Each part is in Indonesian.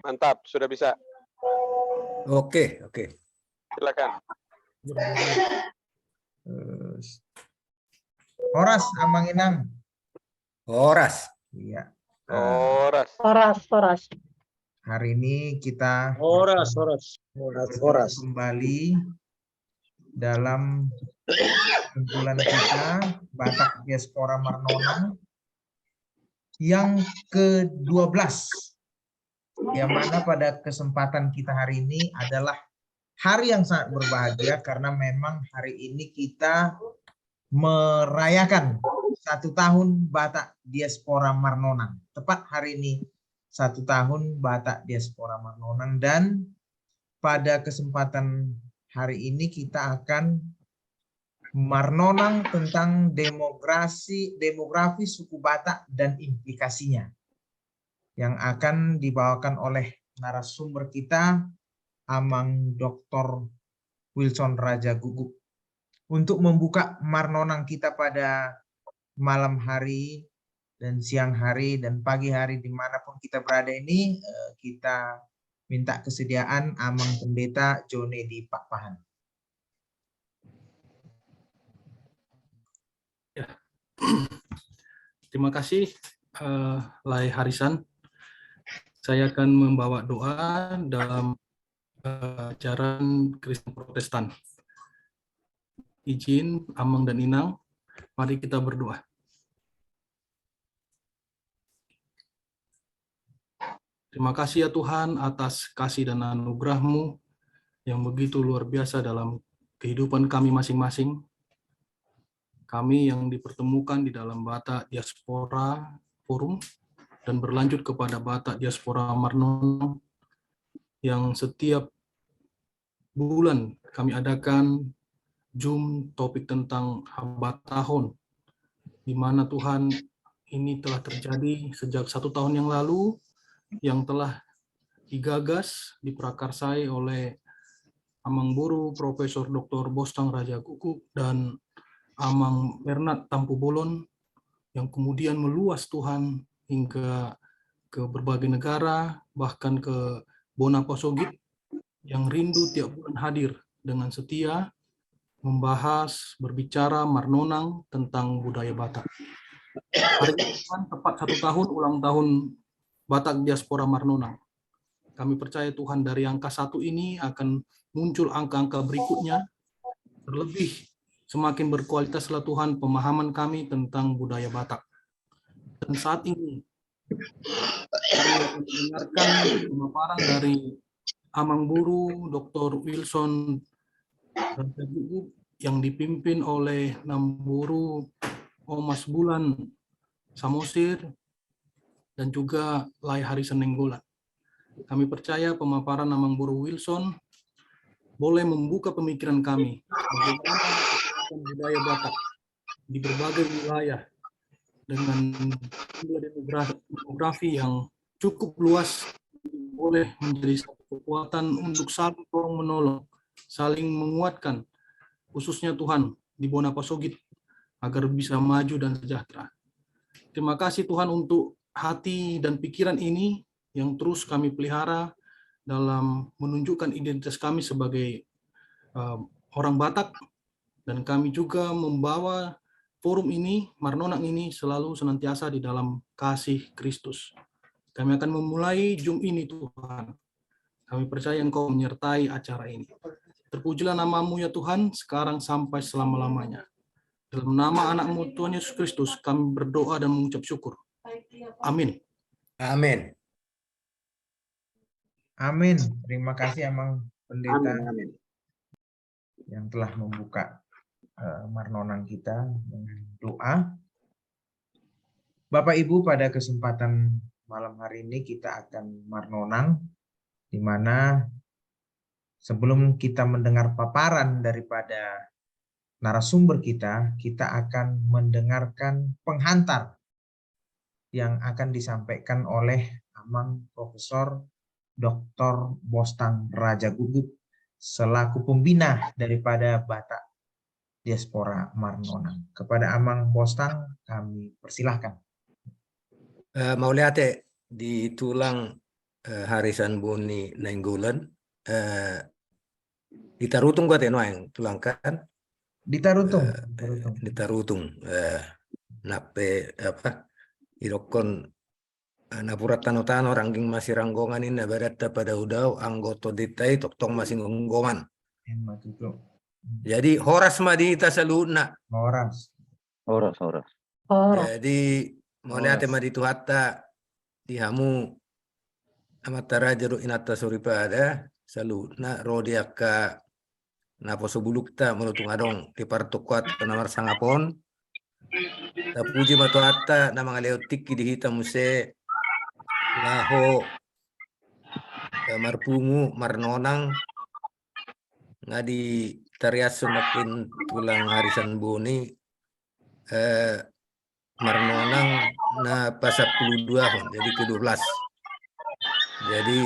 Mantap, sudah bisa. Oke. Silakan. Horas Amanginang. Horas. Iya. Horas. Hari ini kita Horas. kembali dalam kumpulan kita Batak Diaspora Marnonang yang ke-12, yang mana pada kesempatan kita hari ini adalah hari yang sangat berbahagia karena memang hari ini kita merayakan 1 tahun Batak Diaspora Marnonang. Tepat hari ini 1 tahun Batak Diaspora Marnonang, dan pada kesempatan hari ini kita akan Marnonang tentang demografi suku Batak dan implikasinya, yang akan dibawakan oleh narasumber kita, Amang Dr. Wilson Raja Gugup. Untuk membuka Marnonang kita pada malam hari dan siang hari dan pagi hari dimanapun kita berada ini, kita minta kesediaan Amang Pendeta Jone di Pak Pahan. Ya. Terima kasih, Lai Harisan. Saya akan membawa doa dalam ajaran Kristen Protestan. Izin Amang dan Inang, mari kita berdoa. Terima kasih ya Tuhan atas kasih dan anugerah-Mu yang begitu luar biasa dalam kehidupan kami masing-masing. Kami yang dipertemukan di dalam Batak Diaspora Forum dan berlanjut kepada Batak Diaspora Marnonang yang setiap bulan kami adakan Zoom topik tentang Habat Tahun, di mana Tuhan ini telah terjadi sejak 1 tahun yang lalu, yang telah digagas, diprakarsai oleh Amang Buru Profesor Dr. Bostang Raja Gugup dan Amang Bernard Tampu Bolon, yang kemudian meluas Tuhan hingga ke berbagai negara, bahkan ke Bonaposogit, yang rindu tiap bulan hadir dengan setia membahas, berbicara Marnonang tentang budaya Batak. Hari ini Tuhan tepat 1 tahun ulang tahun Batak Diaspora Marnonang. Kami percaya Tuhan dari angka 1 ini akan muncul angka-angka berikutnya, terlebih semakin berkualitaslah Tuhan pemahaman kami tentang budaya Batak. Dan saat ini kami akan mendengarkan pemaparan dari Amang Buru Dr. Wilson Raja Gugup yang dipimpin oleh Namburu Omas Bulan Samosir dan juga Lai Harisan Nenggolan. Kami percaya pemaparan Amang Buru Wilson boleh membuka pemikiran kami bagaimana budaya Batak di berbagai wilayah dengan demografi yang cukup luas boleh menjadi satu kekuatan untuk saling tolong menolong, saling menguatkan, khususnya Tuhan di Bonaposogit agar bisa maju dan sejahtera. Terima kasih Tuhan untuk hati dan pikiran ini yang terus kami pelihara dalam menunjukkan identitas kami sebagai orang Batak, dan kami juga membawa forum ini, Marnonang ini, selalu senantiasa di dalam kasih Kristus. Kami akan memulai Zoom ini Tuhan. Kami percaya Engkau menyertai acara ini. Terpujilah nama-Mu ya Tuhan, sekarang sampai selama-lamanya. Dalam nama anak-Mu Tuhan Yesus Kristus, kami berdoa dan mengucap syukur. Amin. Amin. Amin. Terima kasih Amang Pendeta Amin. yang telah membuka Marnonang kita dengan doa. Bapak Ibu, pada kesempatan malam hari ini kita akan Marnonang, di mana sebelum kita mendengar paparan daripada narasumber kita akan mendengarkan penghantar yang akan disampaikan oleh Amang Profesor Dr. Bostang Raja Gugup selaku pembina daripada Batak Diaspora Marnonang. Kepada Amang Bostang kami persilahkan. Mauliate ditulang Harisan Boni Nainggolan di Tarutung kau teno yang tulangkan Di Tarutung. di Tarutung nape apa irokon napurat tano-tano rangging masih ranggongan ini berada pada udau anggoto ditai toktong masih ngonggoman. Hemat itu. Jadi horas madita saluna. Horas. Oras. Jadi mulai ate maditu hatta dihamu amatara jeruk inata suripada saluna rodiaka napo subulukta menutung adong di partukuat penamar sangapon. Tapuji matu hatta nama ngaleotik di hitam muse laho marpungu marnonang ngadi tarias semakin tulang harisan Boni marnonang na pas 12 jadi ke-12. Jadi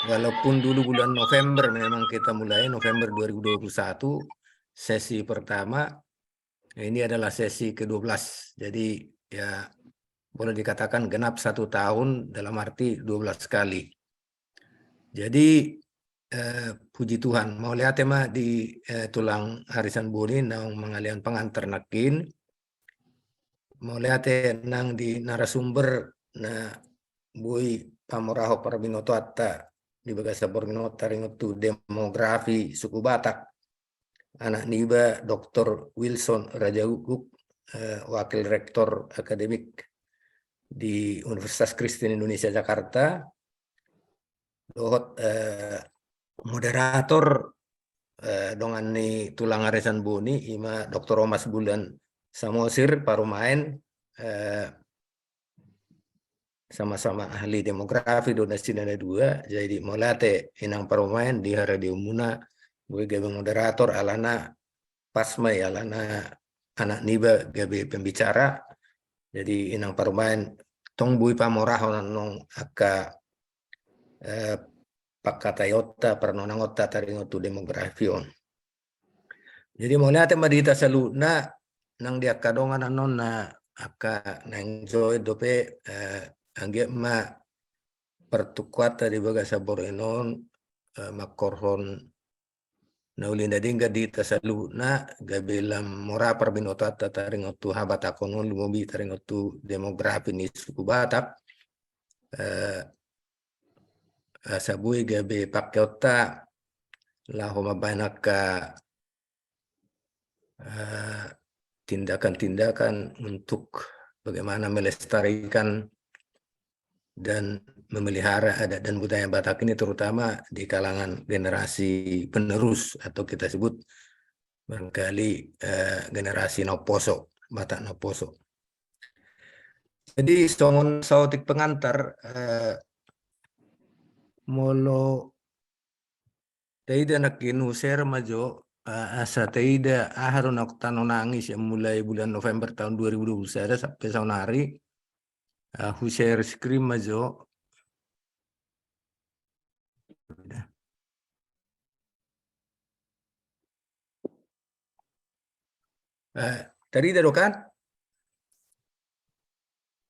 walaupun dulu bulan November memang kita mulai November 2021 sesi pertama, ini adalah sesi ke-12. Jadi ya boleh dikatakan genap 1 tahun dalam arti 12 kali. Jadi puji Tuhan, mau lihat tema di tulang harisan Boni nang mengalian pengantar nakin, mau lihat nang di narasumber na bui pamoraho parabinoto atta di bagasa borminota ringotu demografi suku Batak, anak niba Dr. Wilson Rajaguk, wakil rektor akademik di Universitas Kristen Indonesia Jakarta, dohot moderator dongan ni tulang harisan Boni ima Dr. Omas Bulan Samosir parumain sama-sama ahli demografi donasi dana 2 jadi molate inang parumain di radio muna gue gabe moderator alana pasmai alana anak niba gabe pembicara jadi inang parumain tong bui pamoraho nong aka pakatayota pernonangota taringotu demografi on. Jadi mau lihat madita saluna nang dia kadongan anon na aka nang joy dope angge ma pertukuata di bagasa borenon makorhon naulinda dingga di tasaluna gabelam mora perbinota taringotu habata konon lumobi taringotu demografi ni suku Batak sabui gabe pakyota laho mabanaka tindakan-tindakan untuk bagaimana melestarikan dan memelihara adat dan budaya Batak ini terutama di kalangan generasi penerus atau kita sebut barangkali generasi Noposo, Batak Noposo. Jadi songon sautik pengantar molo taida nakinu ser majo asa taida aharun aku tano nangis yang mulai bulan November tahun 2021 sampai tahun hari share screen majo tarida kan?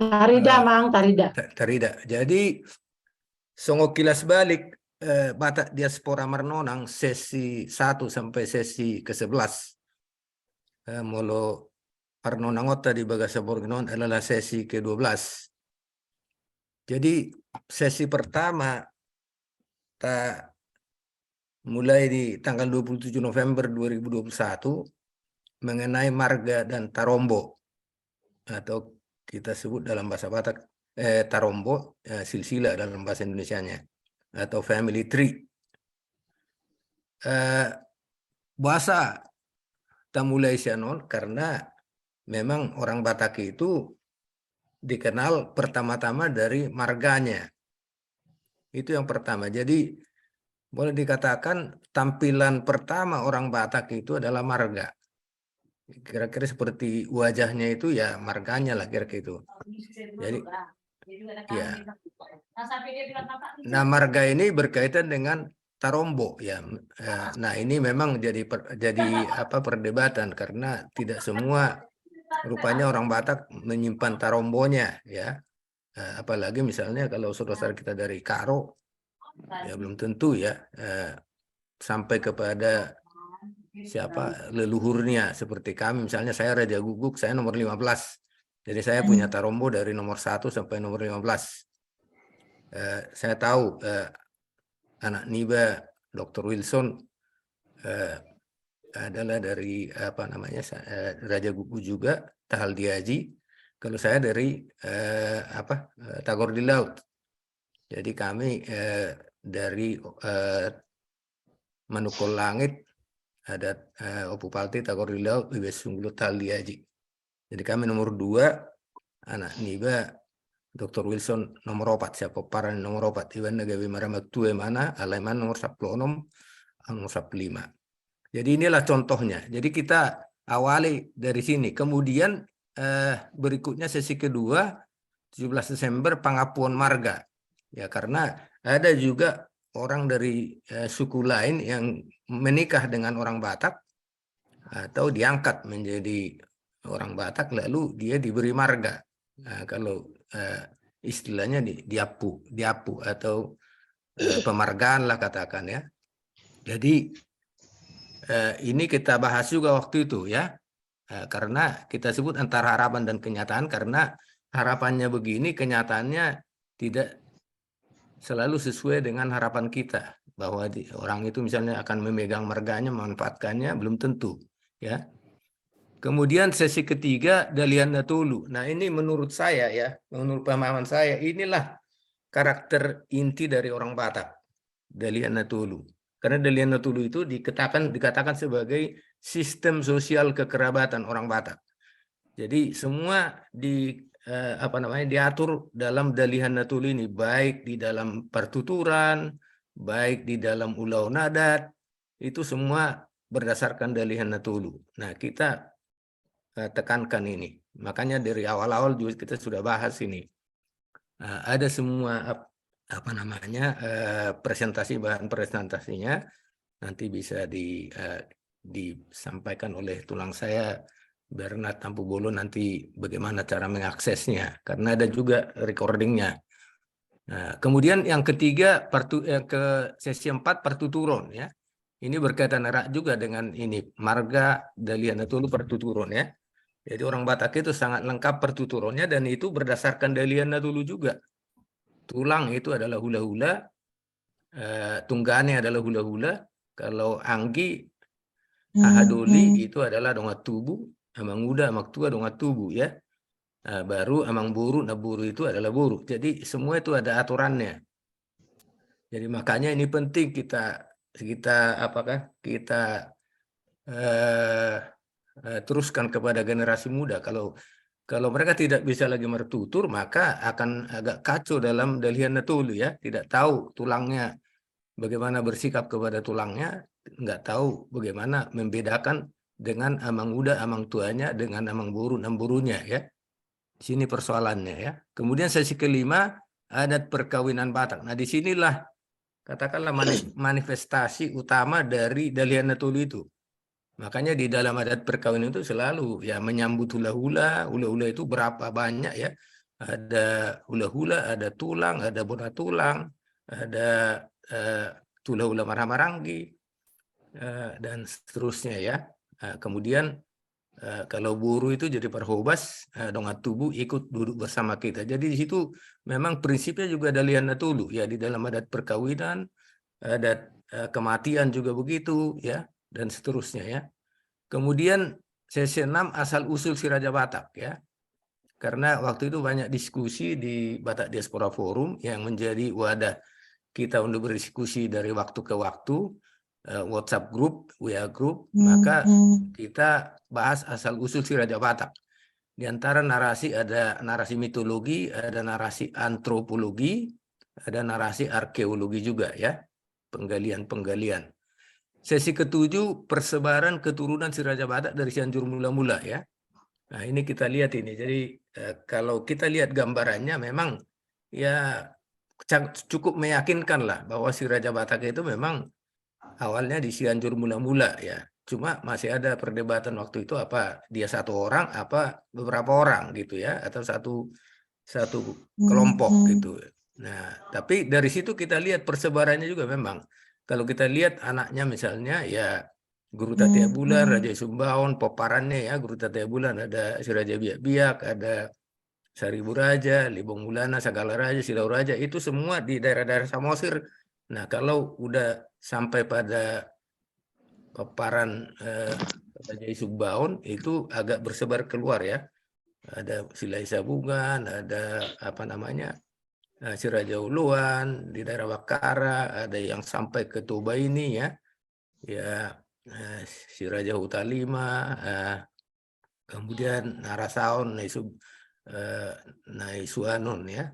Tarida, Mang, tarida. Tarida. Jadi songo kilas balik Batak Diaspora Marnonang sesi 1 sampai sesi ke-11. Molo Parnonangota di Bagasa Borginon adalah sesi ke-12. Jadi sesi pertama mulai di tanggal 27 November 2021 mengenai marga dan tarombo atau kita sebut dalam bahasa Batak tarombo silsila dalam bahasa Indonesianya atau family tree. Bahasa tamulai sianon karena memang orang Batak itu dikenal pertama-tama dari marganya. Itu yang pertama. Jadi boleh dikatakan tampilan pertama orang Batak itu adalah marga. Kira-kira seperti wajahnya itu ya marganya lah kira-kira itu. Jadi ya. Nah marga ini berkaitan dengan tarombo ya. Nah ini memang jadi perdebatan karena tidak semua rupanya orang Batak menyimpan tarombonya ya. apalagi misalnya kalau saudara-saudara kita dari Karo, ya belum tentu ya sampai kepada siapa leluhurnya seperti kami. Misalnya saya Raja Guguk, saya nomor 15. Jadi saya punya Tarombo dari nomor 1 sampai nomor 15. Saya tahu anak Niba, Dr. Wilson adalah dari apa namanya Raja Guguk juga, Tahal Diaji. Kalau saya dari Tagor di Laut. Jadi kami dari Manukul Langit ada Opu Palti Tagor di Laut, Wibes Sungguh Tahal Diaji. Jadi kami nomor 2, anak Niba, Dr. Wilson nomor 4, siapa paran nomor 4, Iwan Nagawi Maramak Tue mana, Alaiman nomor 10, nomor 15. Jadi inilah contohnya. Jadi kita awali dari sini. Kemudian berikutnya sesi kedua, 17 Desember Pangapuan Marga. Ya karena ada juga orang dari suku lain yang menikah dengan orang Batak atau diangkat menjadi orang Batak lalu dia diberi marga. Nah, kalau istilahnya diapu atau pemargaan lah katakan ya. Jadi ini kita bahas juga waktu itu ya, karena kita sebut antara harapan dan kenyataan karena harapannya begini, kenyataannya tidak selalu sesuai dengan harapan kita bahwa orang itu misalnya akan memegang marganya, memanfaatkannya belum tentu ya. Kemudian sesi ketiga Dalian Natulu. Nah ini menurut saya ya, menurut pemahaman saya inilah karakter inti dari orang Batak, Dalian Natulu. Karena Dalian Natulu itu dikatakan sebagai sistem sosial kekerabatan orang Batak. Jadi semua diatur dalam Dalian Natulu ini, baik di dalam pertuturan, baik di dalam ulau nadat, itu semua berdasarkan Dalian Natulu. Nah kita tekankan ini. Makanya dari awal-awal juga kita sudah bahas ini. Ada semua presentasi, bahan presentasinya nanti bisa disampaikan oleh tulang saya Bernard Tampubolo nanti bagaimana cara mengaksesnya karena ada juga recordingnya. Kemudian yang ketiga ke sesi 4 pertuturon ya. Ini berkaitan erat juga dengan ini marga Dalian Natulu pertuturon ya. Jadi orang Batak itu sangat lengkap pertuturannya dan itu berdasarkan Dalian Natulu juga. Tulang itu adalah hula-hula, tunggane adalah hula-hula, kalau anggi, ahadoli itu adalah dongat tubuh, amang muda, amang tua dongat tubuh ya. Baru amang buru, naburu itu adalah buru. Jadi semua itu ada aturannya. Jadi makanya ini penting kita teruskan kepada generasi muda. Kalau mereka tidak bisa lagi bertutur, maka akan agak kacau dalam Dalian Natulu ya. Tidak tahu tulangnya, bagaimana bersikap kepada tulangnya, nggak tahu bagaimana membedakan dengan amang muda, amang tuanya, dengan amang buru, namburunya ya. Sini persoalannya ya. Kemudian sesi kelima, adat perkawinan Batak. Nah disinilah katakanlah manifestasi utama dari Dalian Natulu itu. Makanya di dalam adat perkawinan itu selalu ya menyambut hula-hula. Hula-hula itu berapa banyak ya. Ada hula-hula, ada tulang, ada bola tulang, ada hula-hula marah-maranggi, dan seterusnya ya. Kemudian kalau buru itu jadi perhobas, dongat tubuh ikut duduk bersama kita. Jadi di situ memang prinsipnya juga Dalian Natulu ya, di dalam adat perkawinan, adat kematian juga begitu ya, dan seterusnya ya. Kemudian sesi 6 asal usul si Raja Batak ya. Karena waktu itu banyak diskusi di Batak Diaspora Forum yang menjadi wadah kita untuk berdiskusi dari waktu ke waktu, WhatsApp group, WA group, maka kita bahas asal usul si Raja Batak. Di antara narasi ada narasi mitologi, ada narasi antropologi, ada narasi arkeologi juga ya, penggalian-penggalian. Sesi ke-7 persebaran keturunan si Raja Batak dari Cianjur mula-mula ya. Nah ini kita lihat ini. Jadi kalau kita lihat gambarannya memang ya cukup meyakinkan lah bahwa si Raja Batak itu memang awalnya di Cianjur mula-mula ya. Cuma masih ada perdebatan waktu itu apa dia satu orang apa beberapa orang gitu ya, atau satu kelompok gitu. Nah, tapi dari situ kita lihat persebarannya juga memang. Kalau kita lihat anaknya misalnya ya Guru Tatia Bulan, Raja Sumbaon, peparannya ya Guru Tatia Bulan, ada si Raja Biak-Biak, ada Seribu Raja, Libong Bulana, Sagala Raja, Silau Raja, itu semua di daerah-daerah Samosir. Nah, kalau udah sampai pada peparan Raja Sumbaon itu agak bersebar keluar ya. Ada Silai Sabungan, ada apa namanya si Raja Uluan di daerah Wakara, ada yang sampai ke Toba ini ya, si Raja Hutalima, kemudian Narasaon, Naisuanon ya.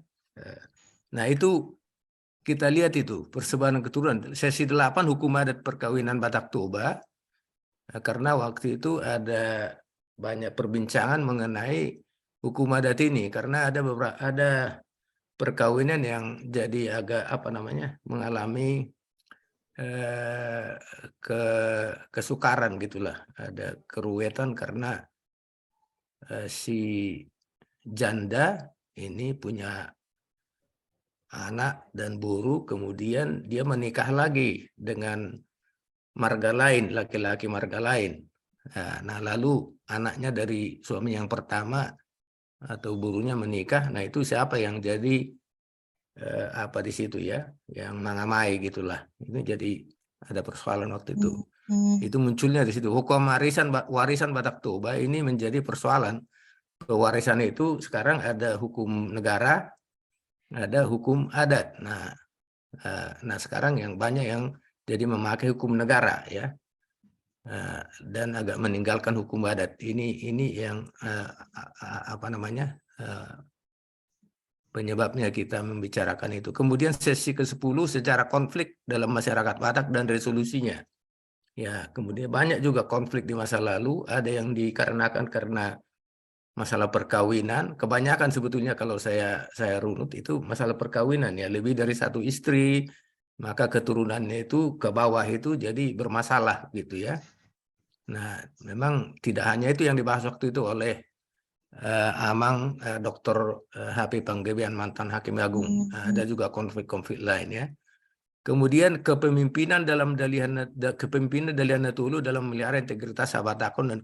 Nah itu kita lihat itu persebaran keturunan. Sesi 8 hukum adat perkawinan Batak Toba, karena waktu itu ada banyak perbincangan mengenai hukum adat ini karena ada perkawinan yang jadi agak apa namanya mengalami kesukaran gitulah, ada keruwetan karena si janda ini punya anak dan buru, kemudian dia menikah lagi dengan marga lain, laki-laki marga lain. Nah, lalu anaknya dari suami yang pertama atau burunya menikah, nah itu siapa yang jadi apa di situ ya, yang mangamai gitulah. Itu jadi ada persoalan waktu itu. Itu munculnya di situ. Hukum warisan Batak Toba ini menjadi persoalan. Pewarisan itu sekarang ada hukum negara, ada hukum adat. Nah sekarang yang banyak yang jadi memakai hukum negara ya, dan agak meninggalkan hukum adat. Ini yang apa namanya penyebabnya kita membicarakan itu. Kemudian sesi ke-10 secara konflik dalam masyarakat Batak dan resolusinya. Ya, kemudian banyak juga konflik di masa lalu, ada yang dikarenakan karena masalah perkawinan. Kebanyakan sebetulnya kalau saya runut itu masalah perkawinan ya, lebih dari satu istri, maka keturunannya itu ke bawah itu jadi bermasalah gitu ya. Nah, memang tidak hanya itu yang dibahas waktu itu oleh Amang Dr. HP Panggebian, mantan Hakim Agung. Ada juga konflik-konflik lain ya. Kemudian kepemimpinan dalam Dalihan Natulu dalam memelihara integritas Sahabat Akon dan